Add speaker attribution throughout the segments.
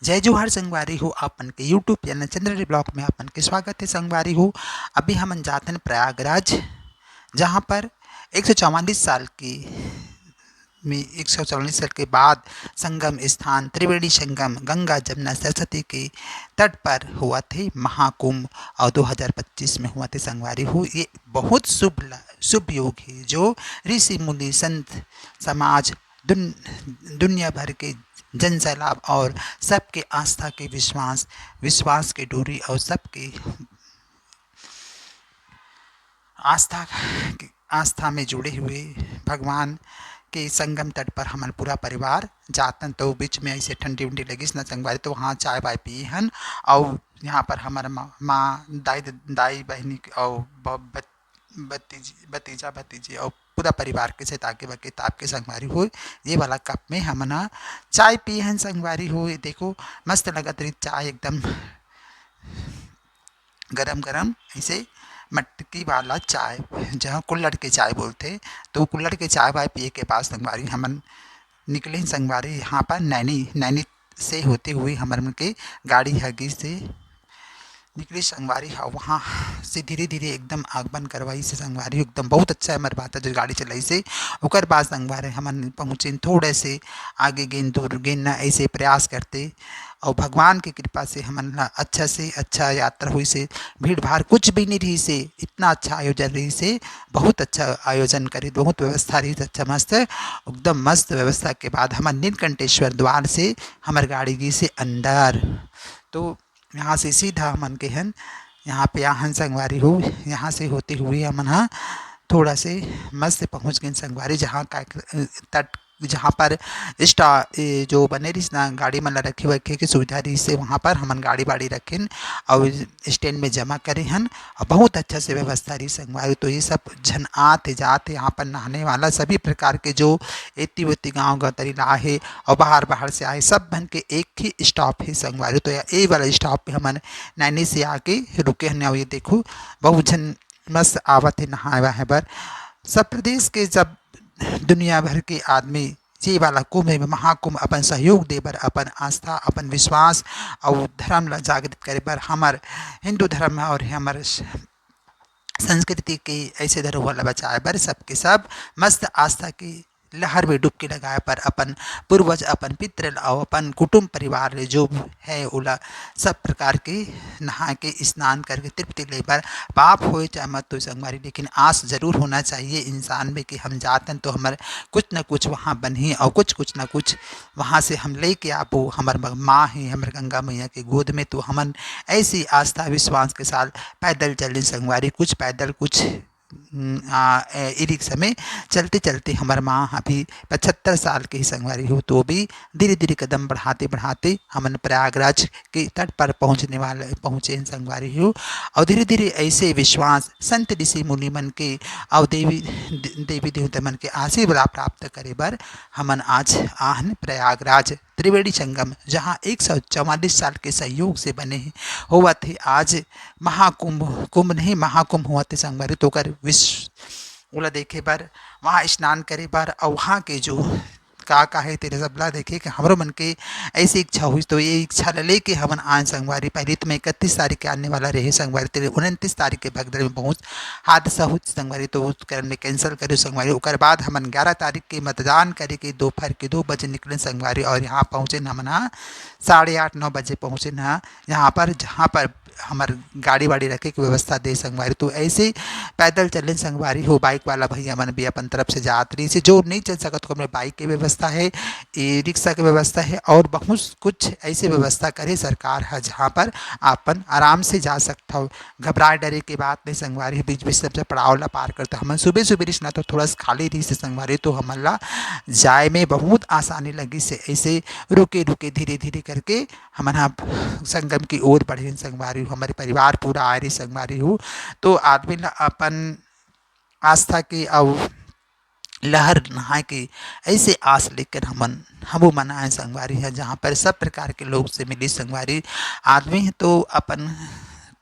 Speaker 1: जय जोहार संगवारी हो। आपन के यूट्यूब चैनल चंद्र ब्लॉग में आपन के स्वागत है संगवारी हो। अभी हम जाते हैं प्रयागराज, जहाँ पर 144 साल की 144 साल के बाद संगम स्थान त्रिवेणी संगम गंगा जमुना सरस्वती के तट पर हुआ थे महाकुंभ, और 2025 में हुआ थे संगवारी हो। ये बहुत शुभ योग है जो ऋषि मुनि संत समाज दुनिया भर के जन सैलाब और सबके आस्था के विश्वास के डोरी और सबके आस्था आस्था में जुड़े हुए भगवान के संगम तट पर हमारे पूरा परिवार जातन। तो बीच में ऐसे ठंडी उंडी लगी न संगवारी, तो वहाँ चाय वाय पी हन। और यहाँ पर हमारे माँ दाई बहनी और भतीजा भतीजी और पूरा परिवार के से ताकि बके ताप के संगवारी हो। ये वाला कप में हम ना चाय पी हन संगवारी हो। ये देखो मस्त लगत रही चाय, एकदम गरम गरम ऐसे मटकी वाला चाय, जहाँ कुल्हड़ के चाय बोलते। तो कुल्हड़ के चाय वाय पिए के बाद संगवारी हमन निकले संगवारी यहाँ पर नैनी से होते हुए हमारे के गाड़ी हगी से निकली संगवारी। हाँ, वहाँ से धीरे धीरे एकदम आगमन करवाई से संगवारी एकदम बहुत अच्छा है हमारे बात है जो गाड़ी चलाई से। ओकर बाद संगवारी हमन पहुँचे थोड़े से आगे गेंद दूर गेंद ना ऐसे प्रयास करते, और भगवान की कृपा से हमन ला अच्छा से अच्छा यात्रा हुई से। भीड़ भाड़ कुछ भी नहीं रही से, इतना अच्छा आयोजन रही से, बहुत अच्छा आयोजन करी, बहुत व्यवस्था रही अच्छा मस्त एकदम मस्त व्यवस्था के बाद हमारे नीलकंठेश्वर द्वार से हमारे गाड़ी गई से अंदर। तो यहाँ से सीधा हमन के हन यहाँ पे आहन संगवारी हो। यहाँ से होते हुए हमन हाँ थोड़ा से मस्त पहुँच गए संगवारी, जहाँ का तट जहाँ पर जो बने रही ना गाड़ी मन ला रखे वखे की सुविधा रही से, वहाँ पर हमन गाड़ी बाड़ी रखें और स्टैंड में जमा करे हन। और बहुत अच्छा से व्यवस्था रही संगवारी। तो ये सब झन आते जाते यहाँ पर नहाने वाला सभी प्रकार के जो एती वेती गाँव गतरी लाहे और बाहर से आए सब बन के एक ही स्टॉप है संगवारी। तो ये वाला स्टॉप पे हमन नैनी से आके रुके हैं। और ये देखो बहुत झन मस्त आवत है नहाए वहाए बर। सब प्रदेश के जब दुनिया भर के आदमी ये वाला कुंभ में महाकुंभ अपन सहयोग दे बर, अपन आस्था अपन विश्वास और धर्म ला जागृत करे बर, हमार हिंदू धर्म और हमार संस्कृति के ऐसे धरोहर ला बचाए बर सबके सब मस्त आस्था की लहर में डुबकी लगाए पर अपन पूर्वज अपन पितृ और अपन कुटुंब परिवार जो है ओला सब प्रकार के नहा के स्नान करके तृप्ति ले पर पाप हो चाहे मत हो संगवारी, लेकिन आस जरूर होना चाहिए इंसान में कि हम जातन तो हमारे कुछ न कुछ वहाँ बनी और कुछ न कुछ वहाँ से हम ले के आपो हमार माँ है हमारे गंगा मैया के गोद में। तो हमन ऐसी आस्था विश्वास के साथ पैदल चले संगवारी, कुछ पैदल कुछ ई रिक्शा में चलते चलते हमारे माँ अभी 75 साल के ही संगवारी हो। तो भी धीरे धीरे कदम बढ़ाते बढ़ाते हमन प्रयागराज के तट पर पहुँचे संगवारी हो। और धीरे धीरे ऐसे विश्वास संत ऋषि मुनि मन के और देवी देवता मन के आशीर्वाद प्राप्त करे बर हमन आज आहन प्रयागराज त्रिवेणी संगम, जहाँ 144 साल के सहयोग से बने हुआ थे आज कुंभ नहीं महाकुंभ हुआ थे संगवारी। तो कर विश्व ओला देखे बर वहाँ स्नान करे बर और वहाँ के जो का है तेरे सबला देखे कि हमारे मन के ऐसी इच्छा हुई। तो ये इच्छा लेके हमन आए संगवारी। पहले तो मैं 31 तारीख के आने वाला रहे संगवारी, तेरे 29 तारीख के भगदड़ में पहुँच हादसा हुई संगवारी। तो उस कारण ने कैंसिल करे संगवारी। उसके बाद हमन 11 तारीख के मतदान करे के दोपहर के 2 बजे निकले संगवारी, और यहाँ पहुँचे न हमन 8:30-9 बजे पहुँचे न यहाँ पर, जहाँ पर हमार गाड़ी वाड़ी रखे की व्यवस्था दे संगवारी। तो ऐसे पैदल चले संगवारी हो। बाइक वाला भैया मन भी अपन तरफ से जात रही से, जो नहीं चल सकता तो हमारे बाइक की व्यवस्था है, ई रिक्शा की व्यवस्था है, और बहुत कुछ ऐसी व्यवस्था करे सरकार है जहाँ पर अपन आराम से जा सकता हो। घबराए डरे की बात नहीं संगवारी। बीच बीच सबसे पड़ाव ला पार करता हम सुबह सुबह रिश्ना तो थोड़ा सा खाली रही से संगवारी। तो हमन ला जाए में बहुत आसानी लगी से ऐसे रुके रुके धीरे धीरे करके हमन यहाँ संगम की ओर बढ़े संगवारी। हमारे परिवार पूरा आ रही संगवारी हो। तो आदमी ला अपन आस्था की और लहर नहा के ऐसे आस लेकर हमू मनाए संगवारी है, जहाँ पर सब प्रकार के लोग से मिली संगवारी। आदमी है तो अपन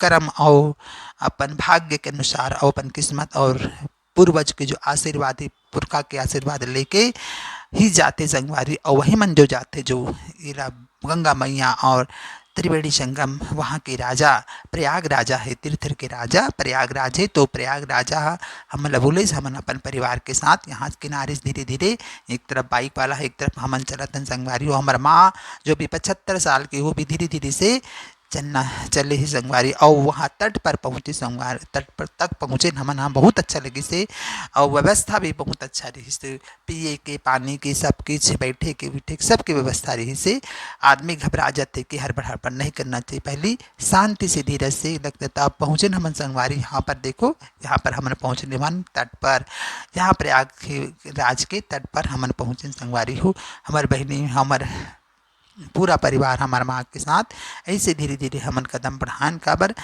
Speaker 1: कर्म और अपन भाग्य के अनुसार और अपन किस्मत और पूर्वज के जो आशीर्वाद पुरखा के आशीर्वाद लेके ही जाते संगवारी। और वही मन जो जाते जो इरा गंगा मैया और त्रिवेणी संगम वहाँ के राजा प्रयाग राजा है, तीर्थ के राजा प्रयागराज है। तो प्रयाग राजा हम बोले हमन अपन परिवार के साथ यहाँ किनारे से धीरे धीरे, एक तरफ बाइक वाला है एक तरफ हमन चलतन संगवारी हो। हमार माँ जो भी 75 साल की वो भी धीरे धीरे से चलना चले ही संगवारी। और वहाँ तट पर पहुँचे संगवार, तट पर तक पहुँचे हमन, हाँ बहुत अच्छा लगी से। और व्यवस्था भी बहुत अच्छा रही से, पिए के पानी के सब कुछ, बैठे के उठे के सबके व्यवस्था रही से। आदमी घबरा जाते कि हड़बड़ हड़बड़ नहीं करना चाहिए, पहली शांति से धीरज से लगता था। अब पहुँचे न हमन संगवारी, यहाँ पर देखो, यहाँ पर हमन पहुँचने मन तट पर, यहाँ प्रयाग राज के तट पर हमन पहुँचे संगवारी हो। हमार बहनी हमार पूरा परिवार हमारे माँ के साथ ऐसे धीरे धीरे हमन कदम बढ़ान, काबर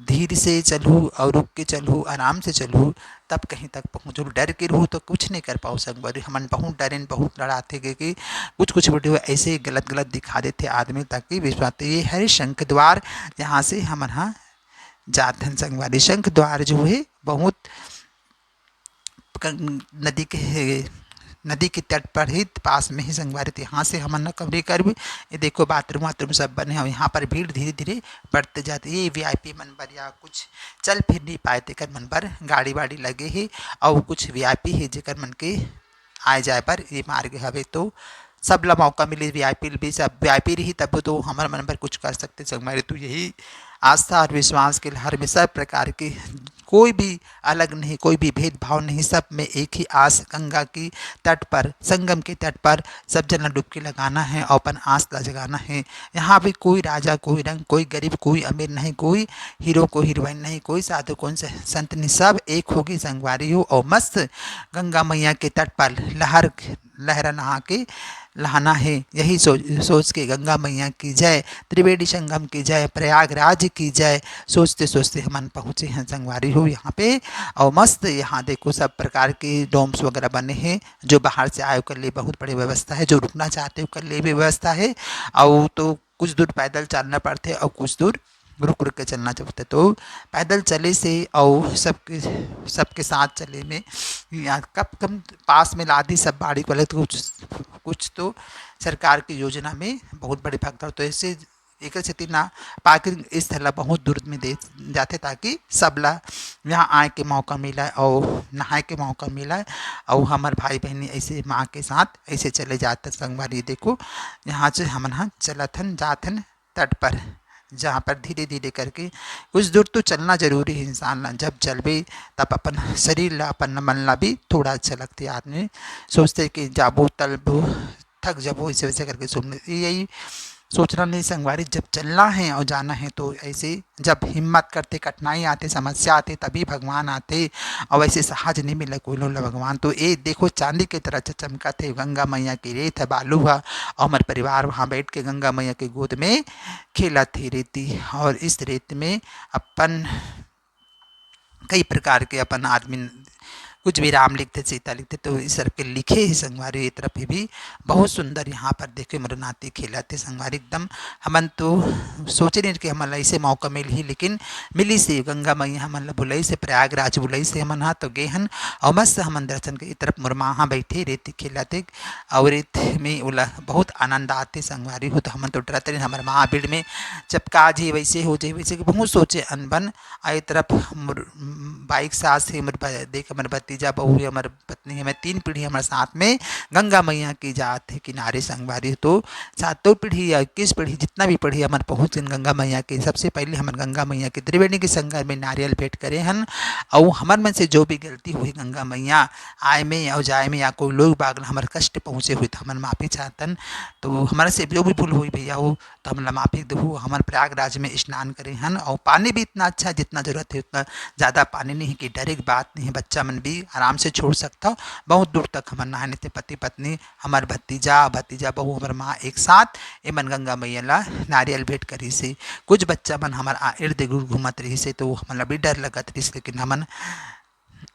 Speaker 1: धीरे से चलूँ और रुक के चलूँ, आराम से चलूँ, तब कहीं तक पहुँचू। डर के रहूँ तो कुछ नहीं कर पाओ संगवारी। हमन बहुत डरें, बहुत लड़ाते गए कि कुछ कुछ वीडियो ऐसे गलत गलत दिखा देते आदमी ताकि विश्वास। ये है शंख द्वार, जहाँ से हमन हाँ जाते हैं संगवारी। शंख द्वार जो है बहुत नदी के तट पर ही पास में ही संगवारी थी। यहाँ से हमन न कवरी कर भी, ये देखो बाथरूम वाथरूम सब बने हैं। यहाँ पर भीड़ धीरे धीरे बढ़ते जाती है। ये वीआईपी मन पर या कुछ चल फिर नहीं पाए तेकर मन पर गाड़ी वाड़ी लगे ही, और कुछ वीआईपी है जेकर मन के आए जाए पर ये मार्ग हवे। तो सब ला मौका मिले, वीआईपी भी सब वीआईपी रही तब तो हमारे मन पर कुछ कर सकते संगवारी। तो यही आस्था और विश्वास के लहर में सब प्रकार की कोई भी अलग नहीं, कोई भी भेदभाव नहीं, सब में एक ही आस, गंगा की तट पर, संगम के तट पर सब जना डुबकी लगाना है और अपन आस ला जगाना है। यहाँ भी कोई राजा, कोई रंग, कोई गरीब, कोई अमीर नहीं, कोई हीरो को हीरोइन नहीं, कोई साधु कौन से संत नहीं, सब एक होगी संगवारी हो। और मस्त गंगा मैया के तट पर लहरा नहा के लहाना है। यही सोच के गंगा मैया की जय, त्रिवेणी संगम की जय, प्रयागराज की जय सोचते सोचते हम पहुँचे हैं संगवारी हो यहाँ पे। और मस्त यहाँ देखो सब प्रकार के डोम्स वगैरह बने हैं, जो बाहर से आए कर लिए बहुत बड़ी व्यवस्था है, जो रुकना चाहते हो कर लिए भी व्यवस्था है। और तो कुछ दूर पैदल चलना पड़ते और कुछ दूर रुक रुक के चलना चाहते। तो पैदल चले से और सबके साथ चले में यहाँ कब कम पास में लादी सब बाड़ी वाले, तो कुछ तो सरकार की योजना में बहुत बड़े भगदड़, तो ऐसे एक स्थिति ना पार्किंग स्थल बहुत दूर में दे जाते ताकि सब ला यहाँ आए के मौका मिला और नहाए के मौका मिला। और हमारे भाई बहनी ऐसे माँ के साथ ऐसे चले जाते संगवारी। देखो यहाँ से हम हाँ चलथन जाथन तट पर, जहाँ पर धीरे धीरे करके कुछ दूर तो चलना जरूरी है इंसान ला। जब चलबे तब अपन शरीर ला अपन मन ला भी थोड़ा अच्छा लगती है। आदमी सोचते कि जाबो तलबो थक जाबो, इसे वैसे करके सुनने यही सोचना नहीं संगवारी। जब चलना है और जाना है तो ऐसे जब हिम्मत करते, कठिनाई आते, समस्या आते, तभी भगवान आते। और वैसे सहज नहीं मिला कोई लोग भगवान। तो ये देखो चांदी की तरह चमका थे, गंगा मैया की रेत है, बालू है, और हमारे परिवार वहाँ बैठ के गंगा मैया की गोद में खेला थी रेती। और इस रेत में अपन कई प्रकार के अपन आदमी कुछ भी राम लिखते, सीता लिखते, तो इस तरफ के लिखे ही संगवारी। ये तरफ भी बहुत सुंदर यहाँ पर देखे मरनाती खेला थे संगवारी। एकदम हमन तो सोचे नहीं कि हमन ऐसे मौका मिली, लेकिन मिली से गंगा मैया हमन बुलाई से, प्रयागराज बुलाई से हमन हाँ तो गए हन। और मस्त हमन दर्शन के तरफ मुरमाहा बैठे रेती खेलाते, और रेत में ओला बहुत आनंद आते संगवारी हो। तो हमन तो डरते नहीं हमारे माँ भीड़ में चपका जी वैसे हो जाए वैसे, बहुत सोचे अनबन। आई तरफ बाइक सास है देख हमारे भतीजा बहू है, हमारे पत्नी है, मैं 3 पीढ़ी हमारे साथ में गंगा मैया की जात है किनारे संगवारी। तो 7 पीढ़ी या 21 पीढ़ी जितना भी पीढ़ी हमारे पहुँच गंगा मैया के। सबसे पहले हमारे गंगा मैया के त्रिवेणी के संगम में नारियल भेंट करे हन। और हमारे मन से जो भी गलती हुई गंगा मैया आए में और जाए में, या कोई लोग बागल हमारे कष्ट पहुँचे हुए तो हमारे माफ़ी चाहतन। तो हमारे से जो भी भूल हुई भैया हो तो हमला माफ़ी दो। हमारे प्रयागराज में स्नान करे हन, और पानी भी इतना अच्छा जितना ज़रूरत है, उतना ज़्यादा पानी नहीं कि डरे की बात नहीं है, बच्चा मन भी आराम से छोड़ सकता हो। बहुत दूर तक हमारे नहाने थे, पति पत्नी हमारे भतीजा बहू हमारे माँ एक साथ ए मन गंगा मैया ला नारियल भेंट करी से। कुछ बच्चा मन हमारा इर्द गिर्द घूमत रही से तो हमारा भी डर लगत रही, लेकिन हमन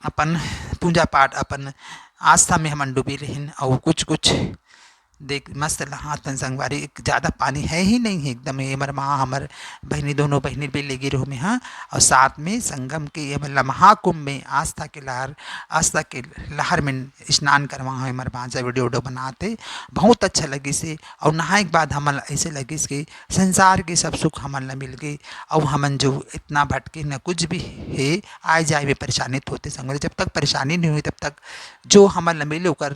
Speaker 1: अपन पूजा पाठ अपन आस्था में हमन डूबी रहीन। और कुछ देख मस्त नहातन संगवारी, ज़्यादा पानी है ही नहीं है एकदम, ये हमार माँ हमार बहनी दोनों बहनी भी लेगी रहो में, हाँ। और साथ में संगम के ये मतलब महाकुंभ में आस्था के लहर में स्नान करवा है हमारे भांजा वीडियो वीडियो बनाते, बहुत अच्छा लगी से। और नहाए के बाद हमारा ऐसे लगी कि संसार के सब सुख हमारा मिल गई। और हमन जो इतना भटके न कुछ भी है आए जाए में परेशानित होते संगवारी, जब तक परेशानी नहीं हुई तब तक जो हमारा मिले ओकर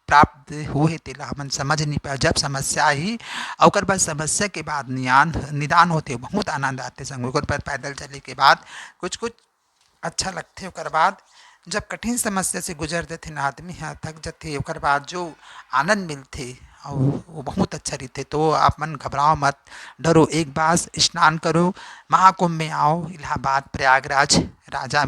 Speaker 1: प्राप्त हुए तेला हमन समझ नहीं पाए। जब समस्या आई और ओकर बाद समस्या के बाद निदान होते बहुत आनंद आते संग, ओकर बाद पैदल चले के बाद कुछ कुछ अच्छा लगते। ओकर बाद जब कठिन समस्या से गुजरते थे ना आदमी यहाँ थक जाते, ओकर बाद जो आनंद मिलते और वो बहुत अच्छा रहते। तो आप मन घबराओ मत, डरो, एक बार स्नान करो, महाकुंभ में आओ, इलाहाबाद प्रयागराज राजा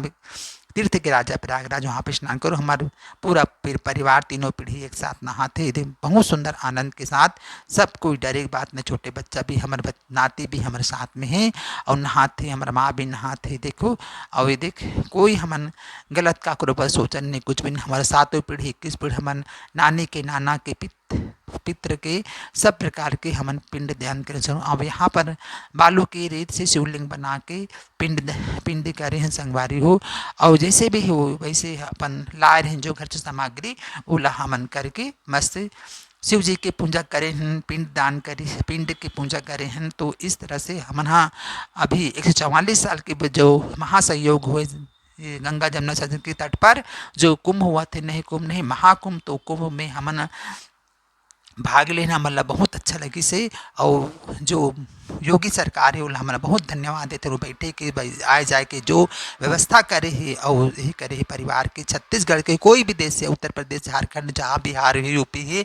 Speaker 1: तीर्थ के राजा प्रयागराज, वहाँ पे स्नान करो। हमारे पूरा परिवार तीनों पीढ़ी एक साथ नहाते थे बहुत सुंदर आनंद के साथ। सब कोई डरे की बात नहीं, छोटे बच्चा भी हमारे नाती भी हमारे साथ में है और नहाते, हमारा माँ भी नहाते देखो। और ये देख कोई हमन गलत का करो बस सोचन नहीं कुछ भी नहीं, हमारे सातों पीढ़ी 21 पीढ़ी हमन नानी के नाना के पित्र के सब प्रकार के हमन पिंड दान करे। अब यहाँ पर बालू की रेत से शिवलिंग बना के पिंड करे हैं संगवारी हो। और जैसे भी हो वैसे अपन लाए रहे जो घर से सामग्री वो हमन करके मस्त शिव जी की पूजा करें हैं, पिंड दान करें, पिंड की पूजा करें हैं। तो इस तरह से हमन हाँ अभी 144 साल के जो महासंयोग हुए ये गंगा जमुना सरस्वती के तट पर जो कुंभ हुआ थे, नहीं कुंभ नहीं महाकुंभ, तो कुंभ में हमन भाग लेना मतलब बहुत अच्छा लगी से। और जो योगी सरकार है वो हमारा बहुत धन्यवाद देते वो बैठे कि भाई आए जाए के जो व्यवस्था करे है और यही करे है परिवार के। छत्तीसगढ़ के कोई भी देश से, उत्तर प्रदेश झारखंड जहाँ बिहार है यूपी है,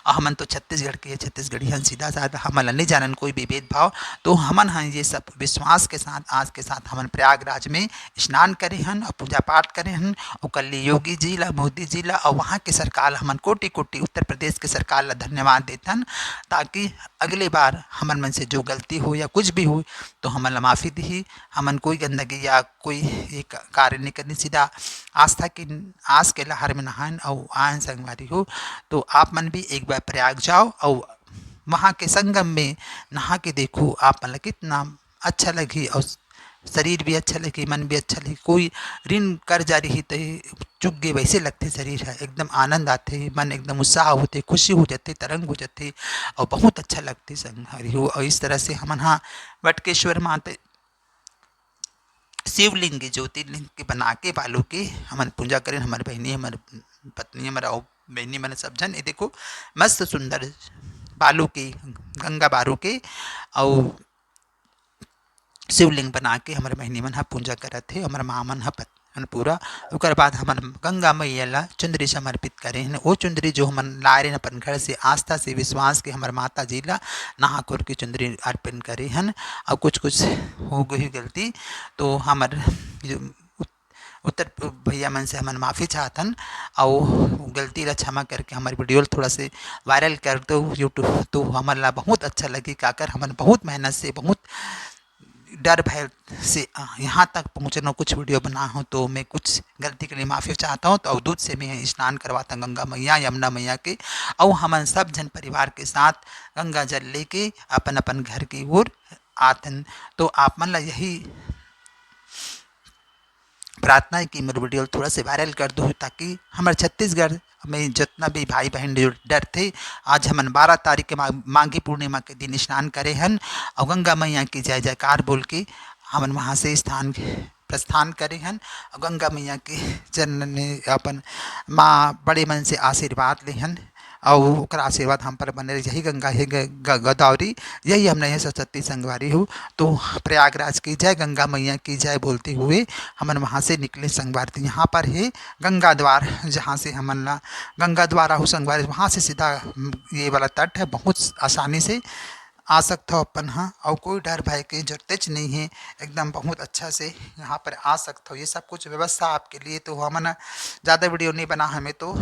Speaker 1: हमन तो छत्तीसगढ़ के छत्तीसगढ़ी हन सीधा साधा, हमन नहीं जानन कोई भी भेदभाव। तो हमन हन ये सब विश्वास के साथ आज के साथ हमन प्रयागराज में स्नान करे हन और पूजा पाठ करे हन। और कल योगी जी ला मोदी जी ला और वहाँ के सरकार हमन कोटि कोटि उत्तर प्रदेश के सरकार ला धन्यवाद देथन, ताकि अगले बार हमन मन से जो गलती हो या कुछ भी हो तो हमन ला माफ़ी दी, हमन कोई गंदगी या कोई एक कार्य नहीं करनी, सीधा आस्था की आस के लहर में नहान और आयन संगवारी हो। तो आप मन भी एक बार प्रयाग जाओ और वहाँ के संगम में नहा के देखो, आप मन कितना अच्छा लगी और शरीर भी अच्छा लगे, मन भी अच्छा लगे। कोई ऋण कर जा रही तो चुक गए वैसे लगते शरीर है, एकदम आनंद आते, मन एकदम उत्साह होते, खुशी हो जाते, तरंग हो जाते और बहुत अच्छा लगते संग हरि हो। और इस तरह से हमन हाँ वटकेश्वर माते शिवलिंग ज्योतिर्लिंग के बना के बालू के हमन पूजा करें, हमारे बहनी हमारे पत्नी हमारा बहनी मैंने सब जन ये देखो मस्त सुंदर बालू के गंगा बारू के और शिवलिंग बना के हमारे बहनी मन ह पूजा करत थे, हमारे माँ मन ह पूरा। ओकर बाद हमन गंगा मैया ला चुंदरी समर्पित करे हैं। वो चुंदरी जो हमन लाए रहे अपन घर से आस्था से विश्वास के हमारे माता जी ला नहा खोर के चुंदरी अर्पण करे हन। और कुछ कुछ हो गई गलती तो हमार उत्तर भैया मन से हमन माफ़ी चाहतन और गलती ला क्षमा करके हमारी वीडियो थोड़ा से वायरल कर दो यूट्यूब। तो हमारे ला बहुत अच्छा लगी काकर हमन बहुत मेहनत से बहुत डर भय से यहाँ तक पहुँचना, कुछ वीडियो बना हो तो मैं कुछ गलती के लिए माफ़ी चाहता हूँ। तो अवधूत से मैं स्नान करवाता गंगा मैया यमुना मैया के और हमन सब जन परिवार के साथ गंगा जल लेके अपन अपन घर की ओर आतन। तो आप मन ला यही प्रार्थना है कि मेरे वीडियो थोड़ा से वायरल कर दो ताकि हमारे छत्तीसगढ़ में जितना भी भाई बहन जो डर थे, आज हमन 12 तारीख के माघी पूर्णिमा के दिन स्नान करे हन और गंगा मैया की जय जयकार बोल के हमन वहाँ से प्रस्थान करे हन। और गंगा मैया के चरण ने अपन माँ बड़े मन से आशीर्वाद ले हन और ओकर आशीर्वाद हम पर बने यही गंगा है गोदावरी, यही हमने ये सरस्वती संगवारी हो। तो प्रयागराज की जय, गंगा मैया की जय बोलते हुए हमन वहाँ से निकले संगवारी। यहाँ पर है गंगा द्वार, जहाँ से हमन ला गंगा द्वारा हो संगवारी, वहाँ से सीधा ये वाला तट है, बहुत आसानी से आ सकते हो अपन हाँ। और कोई डर भय की जरूरत नहीं है, एकदम बहुत अच्छा से यहाँ पर आ सकते हो। ये सब कुछ व्यवस्था आपके लिए। तो हमन ज़्यादा वीडियो नहीं बना हमें तो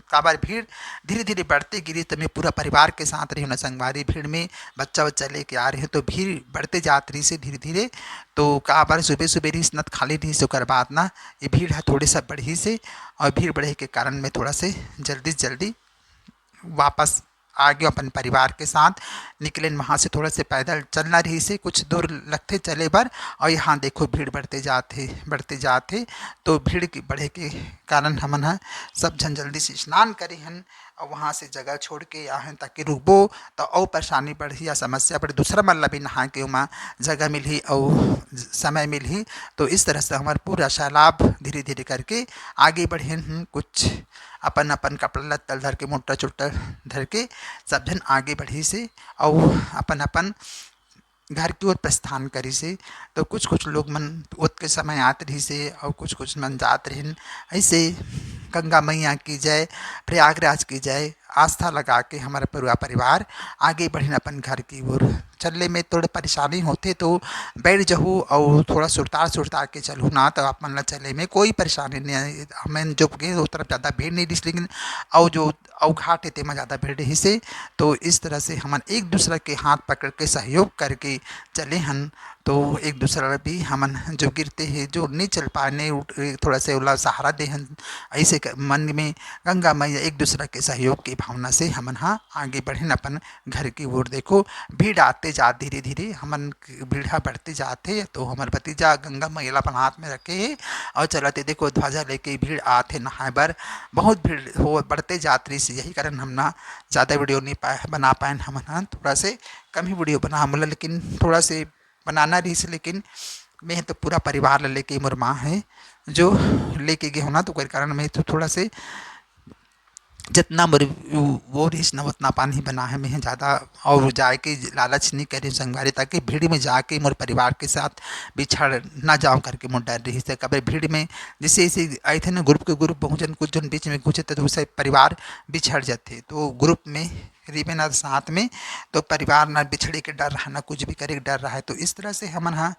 Speaker 1: काबार भीड़ धीरे धीरे बढ़ते गिरी, तो मैं पूरा परिवार के साथ रही हूँ संगवारी, भीड़ में बच्चा बच्चा लेके आ रहे हैं तो भीड़ बढ़ते जात रही से धीरे धीरे। तो काबार सुबह सुबह रही नत खाली रही से ओकर बाद ना ये भीड़ है थोड़े सा बढ़ी से, और भीड़ बढ़े के कारण मैं थोड़ा से जल्दी से जल्दी वापस आगे अपन परिवार के साथ निकले। वहाँ से थोड़ा से पैदल चलना रही से कुछ दूर लगते चले बर, और यहाँ देखो भीड़ बढ़ते जाते। तो भीड़ की बढ़े के कारण हमन ह सब झन जल्दी से स्नान करे हन और वहाँ से जगह छोड़ के आहन ताकि रुकबो तो और परेशानी बढ़ी या समस्या बढ़ी, दूसरा मन ला भी नहा के ओमा जगह मिलही और समय मिलही। तो इस तरह से हमार पूरा सैलाब धीरे धीरे करके आगे बढ़े। कुछ अपन अपन कपड़ा लत्ता धर के मोटा चोटा धर के सब जन आगे बढ़ी से और अपन अपन घर की ओर प्रस्थान करी से। तो कुछ कुछ लोग मन ओत के समय आत रही से और कुछ कुछ मन जात रहिन। ऐसे गंगा मैया की जय, प्रयागराज की जय आस्था लगा के हमारा पूरा परिवार आगे बढ़िन अपन घर की ओर। चलने में थोड़ा परेशानी होते तो बैठ जाऊँ और थोड़ा सुरतार के चलूँ ना, तो आप मन ला चले में कोई परेशानी नहीं है। हमें जो गए उस तरफ ज़्यादा भीड़ नहीं दिस, लेकिन और जो और घाट है तेमा ज़्यादा भीड़ रही से। तो इस तरह से हम एक दूसरे के हाथ पकड़ के सहयोग करके चले हन। तो एक दूसरा भी हमन जो गिरते हैं जो नहीं चल पाए नहीं उठ थोड़ा से ओला सहारा दे हन। ऐसे मन में गंगा मैया एक दूसरे के सहयोग की भावना से हमन हाँ आगे बढ़े अपन घर की ओर। देखो भीड़ आते जात धीरे धीरे हमन भीड़ा बढ़ते जाते। तो हमार भतीजा गंगा मैया अपन हाथ में रखे है और चलते देखो ध्वजा लेके भीड़ आते नहाए बर। बहुत भीड़ हो बढ़ते जात रही से, यही कारण हम ना ज़्यादा वीडियो नहीं बना पाए हमन हाँ थोड़ा से कम ही वीडियो बना हमला, लेकिन थोड़ा से बनाना रही से। लेकिन मैं तो पूरा परिवार ला लेके मोर माँ है जो लेके गए हो ना, तो कोई कारण मैं तो थोड़ा से जितना मोर वो रहीस ना उतना पानी बना है। मैं ज़्यादा और जाए के लालच नहीं करे संगवारी, ताकि भीड़ में जाके मोर परिवार के साथ बिछड़ ना जाऊँ करके मोर डर रही से। कभी भीड़ में जैसे ऐसे आए थे ना ग्रुप के ग्रुप पहुँचन कुछ जन बीच में घुसे तो उससे परिवार बिछड़ जाते। तो ग्रुप में रिबे ना साथ में तो परिवार ना बिछड़े के डर रहा ना कुछ भी करे के डर रहा है। तो इस तरह से हमन हाँ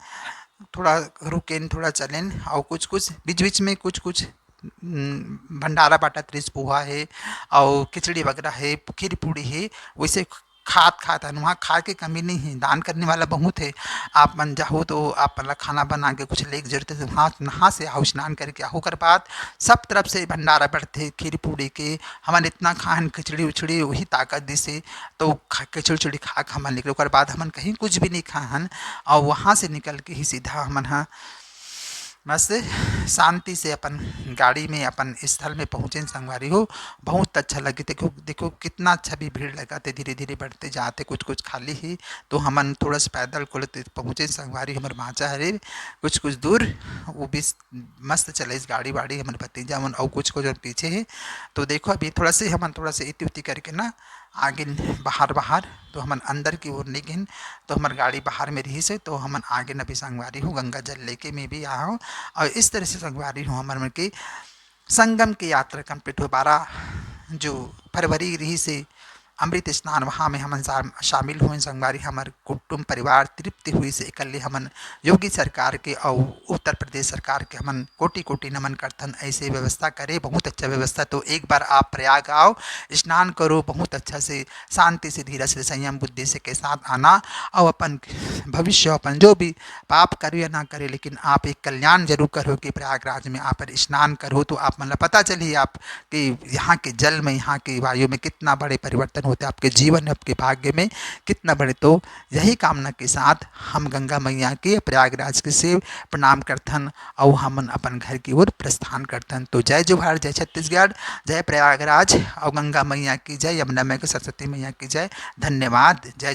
Speaker 1: थोड़ा रुकेन थोड़ा चलेन और कुछ कुछ बीच बीच में कुछ कुछ भंडारा बाटा त्रिस पोहा है और खिचड़ी वगैरह है खीर पूड़ी है। वैसे खात है वहाँ खा के कमी नहीं है, दान करने वाला बहुत है। आप मन चाहो तो आप मतलब खाना बना के कुछ लेके जरूरत है वहाँ नहा से आओ स्नान करके आओ कर बाद सब तरफ से भंडारा बढ़ते खीर पूड़ी के। हमारे इतना खान खिचड़ी उचड़ी वही ताकत दी से। तो खिचड़ी उचड़ी खा के हमन निकले ओकर बाद हमन कहीं कुछ भी नहीं खाहन और वहाँ से निकल के ही सीधा हमन हाँ मस्त शांति से अपन गाड़ी में अपन स्थल में पहुँचे संगवारी हो। बहुत अच्छा लगे देखो देखो कितना अच्छा भी भीड़ लगाते धीरे धीरे बढ़ते जाते कुछ कुछ खाली ही। तो हमन थोड़ा सा पैदल को पहुँचे संगवारी हमारे माचा हरे कुछ कुछ दूर। वो भी मस्त चले इस गाड़ी वाड़ी हमारे भतीजा मन और कुछ कुछ पीछे है। तो देखो अभी थोड़ा से हमन थोड़ा से इति उति करके ना आगे बाहर तो हमन अंदर की ओर निकन। तो हमार गाड़ी बाहर में रही से तो हमन आगे न भी संगवारी हूँ गंगा जल लेके मैं भी आया हूँ। और इस तरह से संगवारी हूँ हमारे मन की संगम की यात्रा कंप्लीट हो 12 जो फरवरी रही से अमृत स्नान वहाँ में हमन शामिल हुए संगवारी। हमारे कुटुंब परिवार तृप्ति हुई से इकल्ले हमन योगी सरकार के और उत्तर प्रदेश सरकार के हमन कोटि कोटि नमन करथन। ऐसे व्यवस्था करे बहुत अच्छा व्यवस्था। तो एक बार आप प्रयाग आओ स्नान करो बहुत अच्छा से शांति से धीरज से संयम बुद्धि से के साथ आना और अपन भविष्य अपन जो भी पाप करो या ना करे लेकिन आप एक कल्याण जरूर करो कि प्रयागराज में आप स्नान करो। तो आप मतलब पता चलिए आप कि यहाँ के जल में यहाँ की वायु में कितना बड़े परिवर्तन होते हैं, आपके जीवन आपके भाग्य में कितना बड़े। तो यही कामना के साथ हम गंगा मैया के प्रयागराज के से प्रणाम करथन और हम अपन घर की ओर प्रस्थान करथन। तो जय जोहार जय छत्तीसगढ़ जय प्रयागराज और गंगा मैया की जय यमुना मैया की सरस्वती मैया की जय। धन्यवाद जय जोहार।